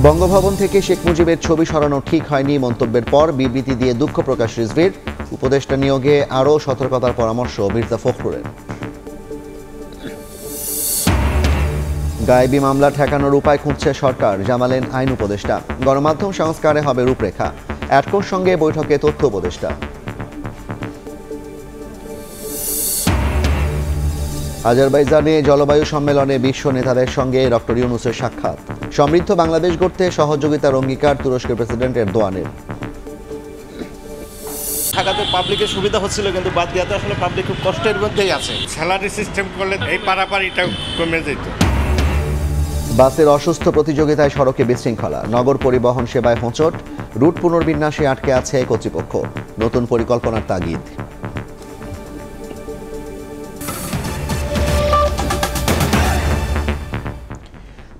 বঙ্গভবন থেকে শেখ মুজিবের ছবি সরানো ঠিক হয়নি মন্তব্যের পর বিবৃতি দিয়ে দুঃখ প্রকাশ রিজভীর। উপদেষ্টা নিয়োগে আরও সতর্কতার পরামর্শ মির্জা ফখরুলের। গায়েবী মামলা ঠেকানোর উপায় খুঁজছে সরকার, জানালেন আইন উপদেষ্টা। গণমাধ্যম সংস্কারে হবে রূপরেখা। অ্যাটকোর সঙ্গে বৈঠকে তথ্য উপদেষ্টা। আজারবাইজানে জলবায়ু সম্মেলনে বিশ্ব নেতাদের সঙ্গে ডক্টর ইউনূসের সাক্ষাৎ। সমৃদ্ধ বাংলাদেশ গড়তে সহযোগিতার অঙ্গীকার তুরস্কের প্রেসিডেন্ট এরদোয়ানের। ঢাকাতে পাবলিকের সুবিধা হচ্ছিল, কিন্তু বাদ দিয়াতে আসলে পাবলিক খুব কষ্টের মধ্যেই আছে। স্যালারি সিস্টেম করলে এই পারাপারিটা কমে যেত। বাসের অসুস্থ প্রতিযোগিতায় সড়কে বিশৃঙ্খলা, নগর পরিবহন সেবায় হোঁচট, রুট পুনর্বিন্যাসে আটকে আছে কর্তৃপক্ষ। নতুন পরিকল্পনার তাগিদ।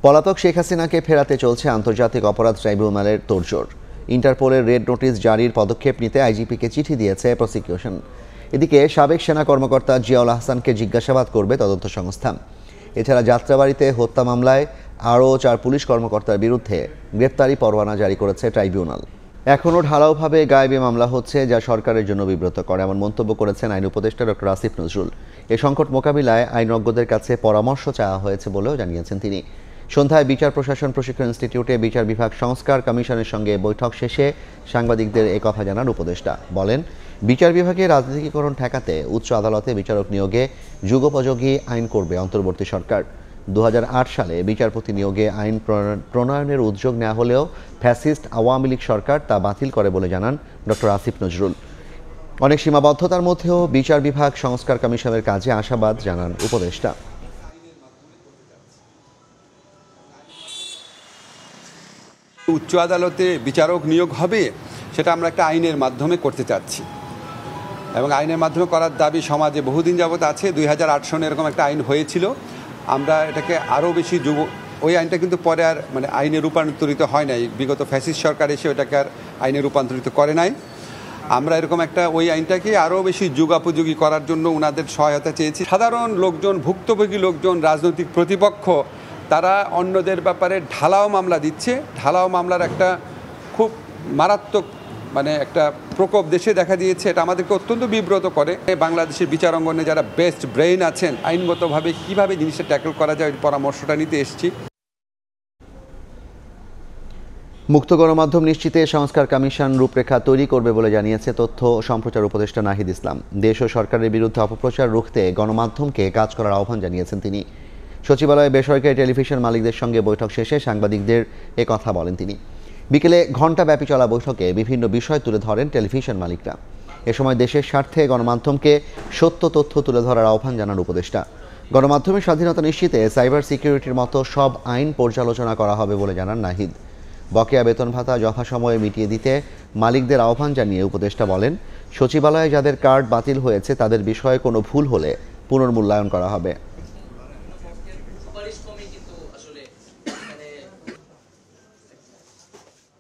পলাতক শেখ হাসিনাকে ফেরাতে চলছে আন্তর্জাতিক অপরাধ ট্রাইব্যুনালের তোড়জোড়। ইন্টারপোলের রেড নোটিশ জারির পদক্ষেপ নিতে আইজিপিকে চিঠি দিয়েছে প্রসিকিউশন। এদিকে সাবেক সেনা কর্মকর্তা জিয়াউল আহসানকে জিজ্ঞাসাবাদ করবে তদন্ত সংস্থা। এছাড়া যাত্রাবাড়িতে হত্যা মামলায় আরও 4 পুলিশ কর্মকর্তার বিরুদ্ধে গ্রেপ্তারি পরোয়ানা জারি করেছে ট্রাইব্যুনাল। এখনও ঢালাওভাবে গায়েবী মামলা হচ্ছে, যা সরকারের জন্য বিব্রতকর, এমন মন্তব্য করেছেন আইন উপদেষ্টা ডক্টর আসিফ নজরুল। এ সংকট মোকাবিলায় আইনজ্ঞদের কাছে পরামর্শ চাওয়া হয়েছে বলেও জানিয়েছেন তিনি। সন্ধ্যায় বিচার প্রশাসন প্রশিক্ষণ ইনস্টিটিউটে বিচার বিভাগ সংস্কার কমিশনের সঙ্গে বৈঠক শেষে সাংবাদিকদের এই কথা জানান উপদেষ্টা। বলেন, বিচার বিভাগে রাজনীতিকরণ ঠেকাতে উচ্চ আদালতে বিচারক নিয়োগে যুগোপযোগী আইন করবে অন্তর্বর্তী সরকার। 2008 সালে বিচারপতি নিয়োগে আইন প্রণয়নের উদ্যোগ নেওয়া হলেও ফ্যাসিস্ট আওয়ামী লীগ সরকার তা বাতিল করে বলে জানান ডক্টর আসিফ নজরুল। অনেক সীমাবদ্ধতার মধ্যেও বিচার বিভাগ সংস্কার কমিশনের কাজে আশাবাদ জানান উপদেষ্টা। উচ্চ আদালতে বিচারক নিয়োগ হবে, সেটা আমরা একটা আইনের মাধ্যমে করতে চাচ্ছি, এবং আইনের মাধ্যমে করার দাবি সমাজে বহুদিন যাবৎ আছে। 2008 সনে এরকম একটা আইন হয়েছিল। আমরা এটাকে আরও বেশি ওই আইনটা কিন্তু পরে আর আইনে রূপান্তরিত হয় নাই। বিগত ফ্যাসিস্ট সরকার এসে ওটাকে আর আইনে রূপান্তরিত করে নাই। আমরা এরকম একটা ওই আইনটাকে আরও বেশি যুগোপযোগী করার জন্য ওনাদের সহায়তা চেয়েছি। সাধারণ লোকজন, ভুক্তভোগী লোকজন, রাজনৈতিক প্রতিপক্ষ, তারা অন্যদের ব্যাপারে ঢালাও মামলা দিচ্ছে। ঢালাও মামলার একটা খুব মারাত্মক একটা প্রকোপ দেশে দেখা দিয়েছে। এটা আমাদেরকে অত্যন্ত বিব্রত করে। বাংলাদেশের বিচার অঙ্গনে যারা বেস্ট ব্রেইন আছেন, আইনগতভাবে কিভাবে জিনিসটা ট্যাকল করা যায়, পরামর্শটা নিতে এসেছি। মুক্ত গণমাধ্যম নিশ্চিতে সংস্কার কমিশন রূপরেখা তৈরি করবে বলে জানিয়েছে তথ্য ও সম্প্রচার উপদেষ্টা নাহিদ ইসলাম। দেশ ও সরকারের বিরুদ্ধে অপপ্রচার রুখতে গণমাধ্যমকে কাজ করার আহ্বান জানিয়েছেন তিনি। সচিবালয়ে বেসরকারি টেলিভিশন মালিকদের সঙ্গে বৈঠক শেষে সাংবাদিকদের এ কথা বলেন তিনি। বিকেলে ঘণ্টাব্যাপী চলা বৈঠকে বিভিন্ন বিষয় তুলে ধরেন টেলিভিশন মালিকরা। এ সময় দেশের স্বার্থে গণমাধ্যমকে সত্য তথ্য তুলে ধরার আহ্বান জানান উপদেষ্টা। গণমাধ্যমের স্বাধীনতা নিশ্চিতে সাইবার সিকিউরিটির মতো সব আইন পর্যালোচনা করা হবে বলে জানান নাহিদ। বকেয়া বেতন ভাতা যথাসময়ে মিটিয়ে দিতে মালিকদের আহ্বান জানিয়ে উপদেষ্টা বলেন, সচিবালয়ে যাদের কার্ড বাতিল হয়েছে তাদের বিষয়ে কোনো ভুল হলে পুনর্মূল্যায়ন করা হবে।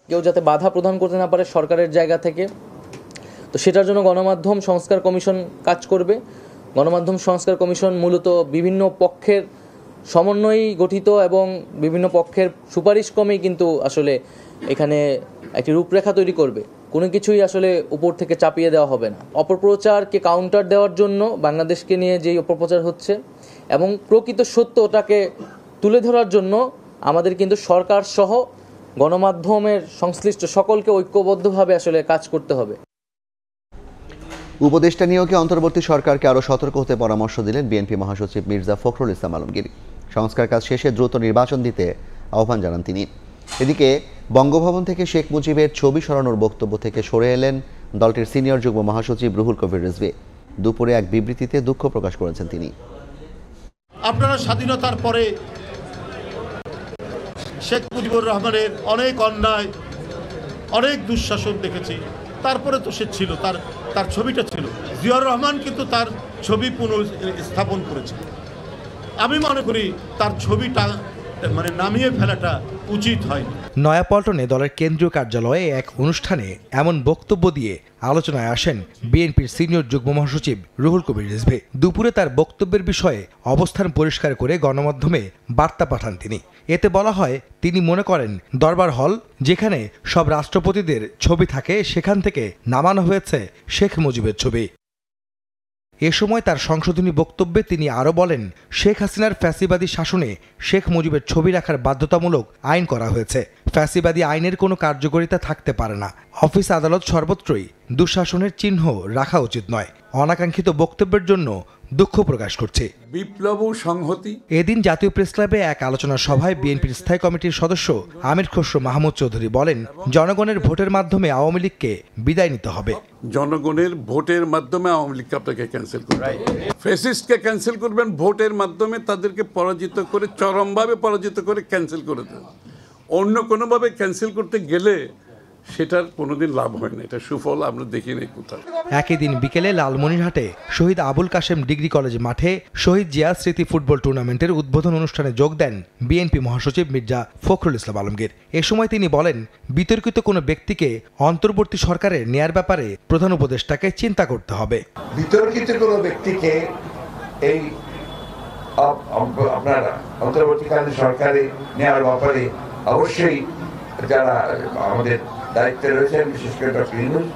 কেউ যাতে বাধা প্রদান করতে না পারে সরকারের জায়গা থেকে, তো সেটার জন্য গণমাধ্যম সংস্কার কমিশন কাজ করবে। গণমাধ্যম সংস্কার কমিশন মূলত বিভিন্ন পক্ষের সমন্বয়ে গঠিত এবং বিভিন্ন পক্ষের সুপারিশ ক্রমেই কিন্তু আসলে এখানে একটি রূপরেখা তৈরি করবে। কোনো কিছুই আসলে উপর থেকে চাপিয়ে দেওয়া হবে না। অপপ্রচারকে কাউন্টার দেওয়ার জন্য বাংলাদেশকে নিয়ে যেই অপপ্রচার হচ্ছে এবং প্রকৃত সত্যটাকে তুলে ধরার জন্য আমাদের কিন্তু সরকার সহ গণমাধ্যমের সংশ্লিষ্ট সকলকে ঐক্যবদ্ধভাবে আসলে কাজ করতে হবে। উপদেষ্টা নিয়োগে অন্তর্বর্তী সরকারকে আরও সতর্ক হতে পরামর্শ দিলেন বিএনপি মহাসচিব মির্জা ফখরুল ইসলাম আলমগীর। সংস্কার কাজ শেষে দ্রুত নির্বাচন দিতে আহ্বান জানান তিনি। এদিকে বঙ্গভবন থেকে শেখ মুজিবের ছবি সরানোর বক্তব্য থেকে সরে এলেন দলটির সিনিয়র যুগ্ম মহাসচিব রুহুল কবির রিজভী। দুপুরে এক বিবৃতিতে দুঃখ প্রকাশ করেছেন তিনি। আপনারা স্বাধীনতার পরে শেখ মুজিবুর রহমানের অনেক অন্যায়, অনেক দুঃশাসন দেখেছি। তারপরে তো সে ছিল, তার ছবিটা ছিল। জিয়াউর রহমান কিন্তু তার ছবি পুনঃস্থাপন করেছে। আমি মনে করি তার ছবিটা নামিয়ে ফেলাটা উচিত হয়নি। নয়াপল্টনে দলের কেন্দ্রীয় কার্যালয়ে এক অনুষ্ঠানে এমন বক্তব্য দিয়ে আলোচনায় আসেন বিএনপির সিনিয়র যুগ্ম মহাসচিব রুহুল কবির রিজভী। দুপুরে তার বক্তব্যের বিষয়ে অবস্থান পরিষ্কার করে গণমাধ্যমে বার্তা পাঠান তিনি। এতে বলা হয়, তিনি মনে করেন দরবার হল যেখানে সব রাষ্ট্রপতিদের ছবি থাকে সেখান থেকে নামানো হয়েছে শেখ মুজিবের ছবি। এ সময় তার সংশোধনী বক্তব্যে তিনি আরও বলেন, শেখ হাসিনার ফ্যাসিবাদী শাসনে শেখ মুজিবের ছবি রাখার বাধ্যতামূলক আইন করা হয়েছে। ফ্যাসিবাদী আইনের কোনো কার্যকারিতা থাকতে পারে না। অফিস আদালত সর্বত্রই দুঃশাসনের চিহ্ন রাখা উচিত নয়। অনাকাঙ্ক্ষিত বক্তব্যের জন্য দুঃখ প্রকাশ করছে। বিপ্লব সংহতি। এদিন জাতীয় প্রেস ক্লাবে এক আলোচনা সভায় বিএনপির স্থায়ী কমিটির সদস্য আমির খসরু মাহমুদ চৌধুরী বলেন, জনগণের ভোটের মাধ্যমে আওয়ামী লীগকে বিদায় নিতে হবে। জনগণের ভোটের মাধ্যমে আওয়ামী লীগকে আপনাকে ক্যান্সেল করতে হবে। ফ্যাসিস্টকে ক্যান্সেল করবেন ভোটের মাধ্যমে, তাদেরকে পরাজিত করে, চরমভাবে পরাজিত করে ক্যান্সেল করে দেন। অন্য কোনোভাবে ক্যান্সেল করতে গেলে সেটার কোনোদিন লাভ হয় না। এটা সুফল আমরা দেখি নাই কোথাও। একই দিন বিকেলে লালমনিরহাটে শহীদ আবুল কাশেম ডিগ্রি কলেজ মাঠে শহীদ জিয়া স্মৃতি ফুটবল টুর্নামেন্টের উদ্বোধন অনুষ্ঠানে যোগ দেন বিএনপি মহাসচিব মির্জা ফখরুল ইসলাম আলমগীর। এ সময় তিনি বলেন, বিতর্কিত কোনো ব্যক্তিকে অন্তর্বর্তী সরকারে নেয়ার ব্যাপারে প্রধান উপদেষ্টাকে চিন্তা করতে হবে। বিতর্কিত কোনো ব্যক্তিকে এই আপনার অন্তর্বর্তীকালীন সরকারে নেওয়ার ব্যাপারে অবশ্যই যারা আমাদের দায়িত্বে রয়েছেন, বিশেষ করে ডক্টর ইউনূস,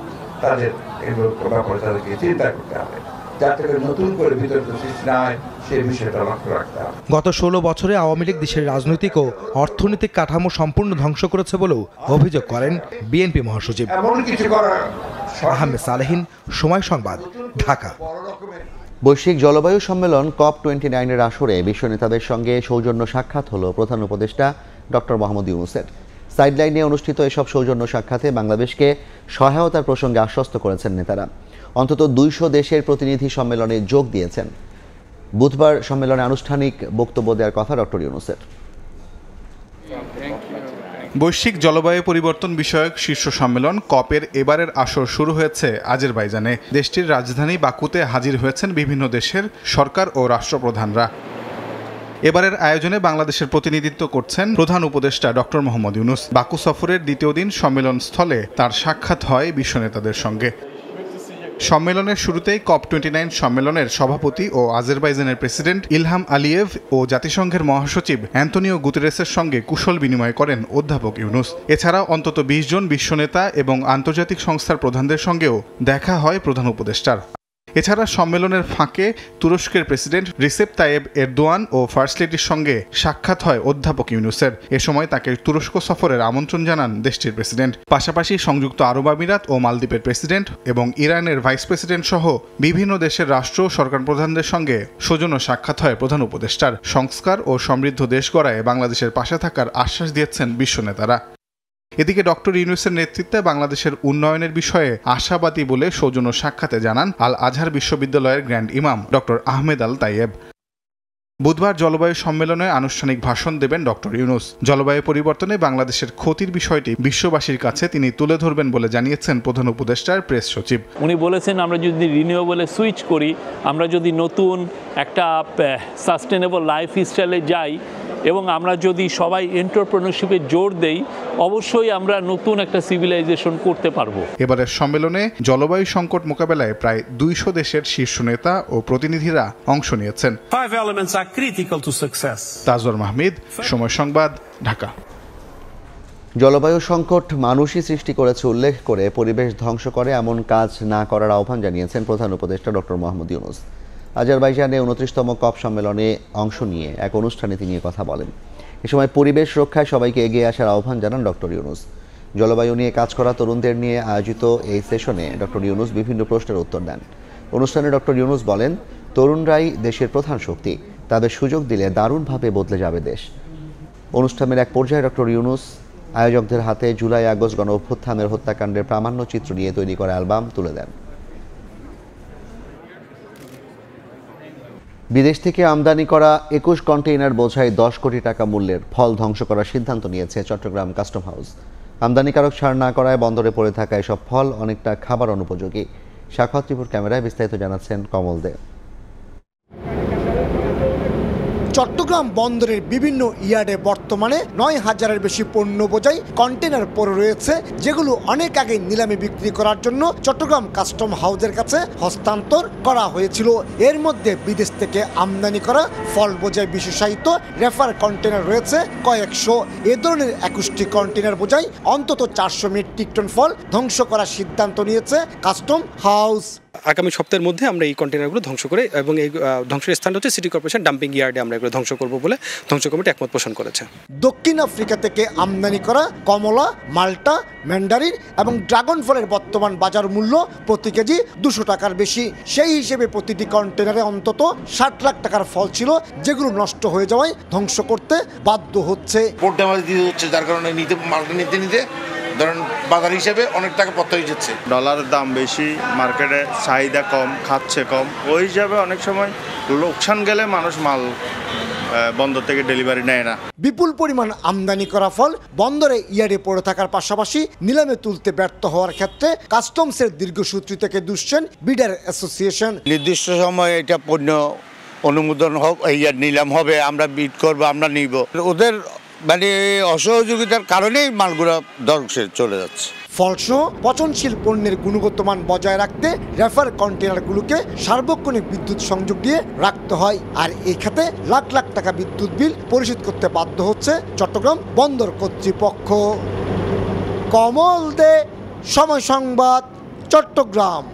তাদের এগুলো ব্যাপারে তাদেরকে চিন্তা করতে হবে, যাতে করে নতুন করে বিতর্ক সৃষ্টি না হয় সেই বিষয়টা লক্ষ্য রাখতে হবে। গত 16 বছরে আওয়ামী লীগ দেশের রাজনৈতিক ও অর্থনৈতিক কাঠামো সম্পূর্ণ ধ্বংস করেছে বলেও অভিযোগ করেন বিএনপি মহাসচিব। এমন কিছু করা। আহমেদ সালেহীন, সময় সংবাদ, ঢাকা। বৈশ্বিক জলবায়ু সম্মেলন COP29-এর আসরে বিশ্ব নেতাদের সঙ্গে সৌজন্য সাক্ষাৎ হলো প্রধান উপদেষ্টা ডক্টর মোহাম্মদ ইউনূসের। সাইডলাইনে অনুষ্ঠিত এসব সৌজন্য সাক্ষাতে বাংলাদেশকে সহায়তার প্রসঙ্গে আশ্বস্ত করেছেন নেতারা। অন্তত 200 দেশের প্রতিনিধি সম্মেলনে যোগ দিয়েছেন। বুধবার সম্মেলনে আনুষ্ঠানিক বক্তব্য দেওয়ার কথা ডক্টর ইউনূসের। বৈশ্বিক জলবায়ু পরিবর্তন বিষয়ক শীর্ষ সম্মেলন কপের এবারের আসর শুরু হয়েছে আজারবাইজানে। দেশটির রাজধানী বাকুতে হাজির হয়েছেন বিভিন্ন দেশের সরকার ও রাষ্ট্রপ্রধানরা। এবারের আয়োজনে বাংলাদেশের প্রতিনিধিত্ব করছেন প্রধান উপদেষ্টা ডক্টর মোহাম্মদ ইউনূস। বাকু সফরের দ্বিতীয় দিন সম্মেলন স্থলে তার সাক্ষাৎ হয় বিশ্ব নেতাদের সঙ্গে। সম্মেলনের শুরুতেই COP29 সম্মেলনের সভাপতি ও আজারবাইজানের প্রেসিডেন্ট ইলহাম আলিয়েভ ও জাতিসংঘের মহাসচিব অ্যান্তনিও গুতেরেসের সঙ্গে কুশল বিনিময় করেন অধ্যাপক ইউনূস। এছাড়া অন্তত 20 জন বিশ্বনেতা এবং আন্তর্জাতিক সংস্থার প্রধানদের সঙ্গেও দেখা হয় প্রধান উপদেষ্টার। এছাড়া সম্মেলনের ফাঁকে তুরস্কের প্রেসিডেন্ট রিসেপ তাইয়েব এরদোয়ান ও ফার্স্ট লেডির সঙ্গে সাক্ষাৎ হয় অধ্যাপক ইউনূসের। এ সময় তাকে তুরস্ক সফরের আমন্ত্রণ জানান দেশটির প্রেসিডেন্ট। পাশাপাশি সংযুক্ত আরব আমিরাত ও মালদ্বীপের প্রেসিডেন্ট এবং ইরানের ভাইস প্রেসিডেন্ট সহ বিভিন্ন দেশের রাষ্ট্র ও সরকার প্রধানদের সঙ্গে সৌজন্য সাক্ষাৎ হয় প্রধান উপদেষ্টার। সংস্কার ও সমৃদ্ধ দেশ গড়ায় বাংলাদেশের পাশে থাকার আশ্বাস দিয়েছেন বিশ্ব নেতারা। এদিকে ডক্টর ইউনূসের নেতৃত্বে বাংলাদেশের উন্নয়নের বিষয়ে আশাবাদী বলে সৌজন্য সাক্ষাতে জানান আল আজহার বিশ্ববিদ্যালয়ের গ্র্যান্ড ইমাম ডক্টর আহমেদ আল তাইয়েব। বুধবার জলবায়ু সম্মেলনে আনুষ্ঠানিক ভাষণ দেবেন ডক্টর ইউনূস। জলবায়ু পরিবর্তনে বাংলাদেশের ক্ষতির বিষয়টি বিশ্ববাসীর কাছে তিনি তুলে ধরবেন বলে জানিয়েছেন প্রধান উপদেষ্টার প্রেস সচিব। উনি বলেছেন, আমরা যদি রিনিউয়েবলে সুইচ করি, আমরা যদি নতুন একটা সাস্টেনেবল লাইফ স্টাইলে যাই এবং আমরা যদি সবাই এন্টারপ্রেনারশিপে জোর দেই, অবশ্যই আমরা নতুন একটা সিভিলাইজেশন করতে পারবো। এবারের সম্মেলনে জলবায়ু সংকট মোকাবেলায় প্রায় 200 দেশের শীর্ষ নেতা ও প্রতিনিধিরা অংশ নিয়েছেন। তাজওয়ার মাহমুদ, সময় সংবাদ, ঢাকা। জলবায়ু সংকট মানুষই সৃষ্টি করেছে উল্লেখ করে পরিবেশ ধ্বংস করে এমন কাজ না করার আহ্বান জানিয়েছেন প্রধান উপদেষ্টা ডক্টর মোহাম্মদ ইউনূস। আজারবাইজানে 29তম COP সম্মেলনে অংশ নিয়ে এক অনুষ্ঠানে তিনি কথা বলেন। এ সময় পরিবেশ রক্ষায় সবাইকে এগিয়ে আসার আহ্বান জানান ডক্টর ইউনূস। জলবায়ু নিয়ে কাজ করা তরুণদের নিয়ে আয়োজিত এই সেশনে ডক্টর ইউনূস বিভিন্ন প্রশ্নের উত্তর দেন। অনুষ্ঠানে ডক্টর ইউনূস বলেন, তরুণরাই দেশের প্রধান শক্তি, তাদের সুযোগ দিলে দারুণভাবে বদলে যাবে দেশ। অনুষ্ঠানের এক পর্যায়ে ডক্টর ইউনূস আয়োজকদের হাতে জুলাই আগস্ট গণ অভ্যুত্থানের হত্যাকাণ্ডের প্রামাণ্য চিত্র নিয়ে তৈরি করা অ্যালবাম তুলে দেন। বিদেশ থেকে আমদানি করা 21 কন্টেইনার বোঝাই 10 কোটি টাকা মূল্যের ফল ধ্বংস করার সিদ্ধান্ত নিয়েছে চট্টগ্রাম কাস্টম হাউস। আমদানিকারক ছাড় না করায় বন্দরে পড়ে থাকা এসব ফল অনেকটা খাবার অনুপযোগী। সাক্ষাৎ রিপোর্ট ক্যামেরায় বিস্তারিত জানাচ্ছেন কমল দে। চট্টগ্রাম বন্দরের বিভিন্ন ইয়ার্ডে বর্তমানে 9,000-এর বেশি পণ্য বোঝাই কন্টেনার পড়ে রয়েছে, যেগুলো অনেক আগে নিলামে বিক্রি করার জন্য চট্টগ্রাম কাস্টম হাউসের কাছে হস্তান্তর করা হয়েছিল। এর মধ্যে বিদেশ থেকে আমদানি করা ফল বোঝাই বিশেষায়িত রেফার কন্টেনার রয়েছে কয়েকশো। এ ধরনের 21টি কন্টেনার বোঝাই অন্তত 400 মেট্রিক টন ফল ধ্বংস করার সিদ্ধান্ত নিয়েছে কাস্টম হাউস। আগামী সপ্তাহের মধ্যে আমরা এই কন্টেনারগুলো ধ্বংস করে, এবং এই ধ্বংসের স্থানটা হচ্ছে সিটি কর্পোরেশন ডাম্পিং ইয়ার্ডে আমরা এগুলো ধ্বংস করব বলে ধ্বংস কমিটি একমত পোষণ করেছে। দক্ষিণ আফ্রিকা থেকে আমদানি করা কমলা, মাল্টা, ম্যান্ডারিন এবং ড্রাগন ফলের বর্তমান বাজার মূল্য প্রতি কেজি 200 টাকার বেশি। সেই হিসেবে প্রতিটি কন্টেনারে অন্তত 60 লাখ টাকার ফল ছিল, যেগুলো নষ্ট হয়ে যাওয়ায় ধ্বংস করতে বাধ্য হচ্ছে। পোর্ট ড্যামেজ দিতে হচ্ছে, যার কারণে মালটা নিতে ধরেন বাজার হিসেবে অনেক টাকা পড়তে হয়ে যাচ্ছে। ডলারের দাম বেশি, মার্কেটে চাহিদা কম, খাচ্ছে কম, ওই হিসাবে অনেক সময় লোকসান গেলে মানুষ মাল বন্দর থেকে ডেলিভারি নেয় না। বিপুল পরিমাণ আমদানি করা ফল বন্দরে ইয়ার্ডে পড়ে থাকার পাশাপাশি নিলামে তুলতে ব্যর্থ হওয়ার ক্ষেত্রে কাস্টমসের দীর্ঘসূত্রি থেকে দুষছেন বিডার অ্যাসোসিয়েশন। নির্দিষ্ট সময় এটা পণ্য অনুমোদন হোক, ইয়ার নিলাম হবে, আমরা বিড করবো, আমরা নিব। ওদের মানে অসহযোগিতার কারণেই মালগুলো ধ্বংসে চলে যাচ্ছে। ফলসহ পচনশীল পণ্যের গুণগত মান বজায় রাখতে রেফার কন্টেনারগুলোকে সার্বক্ষণিক বিদ্যুৎ সংযোগ দিয়ে রাখতে হয়, আর এই খাতে লাখ লাখ টাকা বিদ্যুৎ বিল পরিশোধ করতে বাধ্য হচ্ছে চট্টগ্রাম বন্দর কর্তৃপক্ষ। কমল দে, সময় সংবাদ, চট্টগ্রাম।